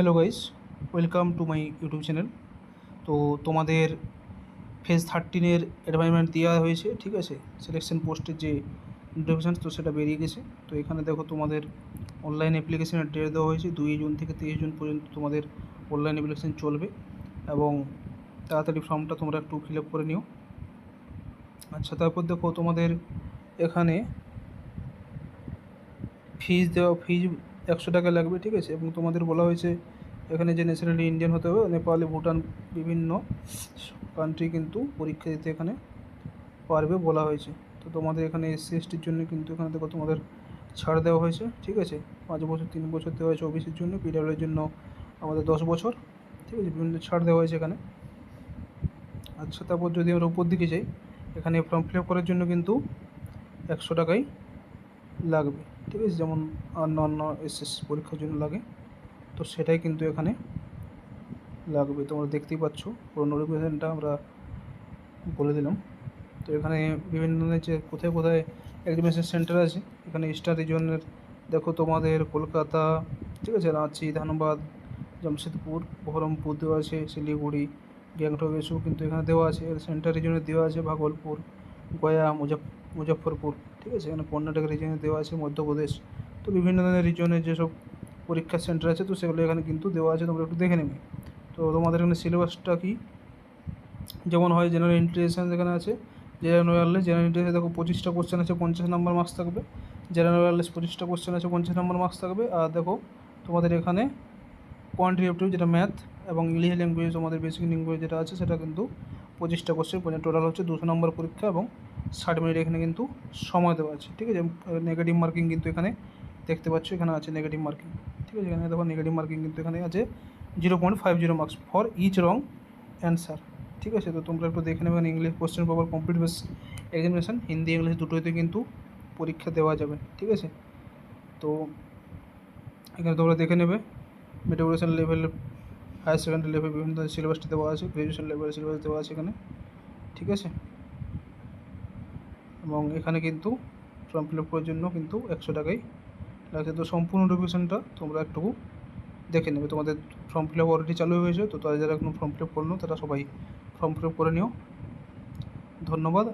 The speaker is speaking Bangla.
Hello guys, welcome to my YouTube channel. তো তোমাদের ফেজ 13-এর অ্যাডভাইসমেন্ট দেওয়া হয়েছে, ঠিক আছে। সিলেকশন পোস্টের যে নোটিফিকেশান তো সেটা বেরিয়ে গেছে। তো এখানে দেখো তোমাদের অনলাইন অ্যাপ্লিকেশনের ডেট দেওয়া হয়েছে 2 জুন থেকে 23 জুন পর্যন্ত তোমাদের অনলাইন অ্যাপ্লিকেশান চলবে, এবং তাড়াতাড়ি ফর্মটা তোমরা একটু ফিল আপ করে নিও। আচ্ছা, তারপর দেখো তোমাদের এখানে ফিজ 100 টাকা লাগবে, ঠিক আছে। এবং তোমাদের বলা হয়েছে এখানে যে ন্যাশনালি ইন্ডিয়ান হতে হবে, নেপাল, ভুটান, বিভিন্ন কান্ট্রি কিন্তু পরীক্ষা দিতে এখানে পারবে বলা হয়েছে। তো তোমাদের এখানে SC/STর জন্য কিন্তু এখানে দেখো তোমাদের ছাড় দেওয়া হয়েছে, ঠিক আছে। 5 বছর 3 বছর দেওয়া হয়েছে ওবিসির জন্য, PWর জন্য আমাদের 10 বছর, ঠিক আছে। বিভিন্ন ছাড় দেওয়া হয়েছে এখানে। আচ্ছা, তারপর যদি আমরা উপর দিকে যাই, এখানে ফর্ম ফিল আপ করার জন্য কিন্তু 100 টাকাই লাগবে, ঠিক আছে। যেমন অন্য SS পরীক্ষার জন্য লাগে, তো সেটাই কিন্তু এখানে লাগবে। তোমরা দেখতেই পাচ্ছ পুরো নোটিফিকেশানটা আমরা বলে দিলাম। তো এখানে বিভিন্ন ধরনের যে কোথায় কোথায় এক্সামিনেশন সেন্টার আছে, এখানে স্টার রিজনের দেখো তোমাদের কলকাতা, ঠিক আছে, রাঁচি, ধানবাদ, জামশেদপুর, বহরমপুর দেওয়া আছে, শিলিগুড়ি, গ্যাংটক, এসব কিন্তু এখানে দেওয়া আছে। এর সেন্টার রিজনে দেওয়া আছে ভাগলপুর, গয়া, মুজফ্ফরপুর, ঠিক আছে। এখানে কর্ণাটক রিজনে দেওয়া আছে মধ্যপ্রদেশ। তো বিভিন্ন ধরনের রিজনের যেসব পরীক্ষার সেন্টার আছে তো সেগুলো এখানে কিন্তু দেওয়া আছে, তোমরা একটু দেখে নেবে। তো তোমাদের এখানে সিলেবাসটা কি যেমন হয়, জেনারেল ইন্টেলিজেন্স এখানে আছে। জেনারেল ওয়্যারলেস, জেনারেল ইন্টেলিজেন্স দেখো 25টা কোশ্চেন আছে, 50 নম্বর মার্কস থাকবে। জেনারেল ওয়্যারলেস 25টা কোশ্চেন আছে, 50 নম্বর মার্কস থাকবে। আর দেখো তোমাদের এখানে কোয়ান্টিটেটিভ যেটা ম্যাথ এবং ইংলিশ ল্যাঙ্গুয়েজ, তোমাদের বেসিক ল্যাঙ্গুয়েজ যেটা আছে সেটা কিন্তু 25টা কোশ্চেন, টোটাল হচ্ছে 200 নম্বর পরীক্ষা, এবং 60 মিনিট এখানে কিন্তু সময় দেওয়া আছে, ঠিক আছে। নেগেটিভ মার্কিং কিন্তু এখানে দেখতে পাচ্ছ, এখানে আছে নেগেটিভ মার্কিং, ঠিক আছে। এখানে দেখো নেগেটিভ মার্কিং কিন্তু এখানে আছে 0.50 marks for each wrong answer, ঠিক আছে। তো তোমরা একটু দেখে নেবে। English question paper complete base examination, Hindi English দুটোতে কিন্তু পরীক্ষা দেওয়া যাবে, ঠিক আছে। তো এখানে তোমরা দেখে নেবে matriculation level, higher secondary level বিভিন্ন সিলেবাসটা দেওয়া আছে, গ্র্যাজুয়েশন লেভেলের সিলেবাস দেওয়া আছে এখানে, ঠিক আছে। এবং এখানে কিন্তু ফর্ম ফিল আপ করার জন্য কিন্তু 100 টাকাই লাগছে। তো সম্পূর্ণ নোটিফিকেশানটা তোমরা একটু দেখে নেবে। তোমাদের ফর্ম ফিল আপ অলরেডি চালু হয়েছে, তো তারা যারা এখনো ফর্ম ফিল আপ করলো তারা সবাই ফর্ম ফিল আপ করে নিও। ধন্যবাদ।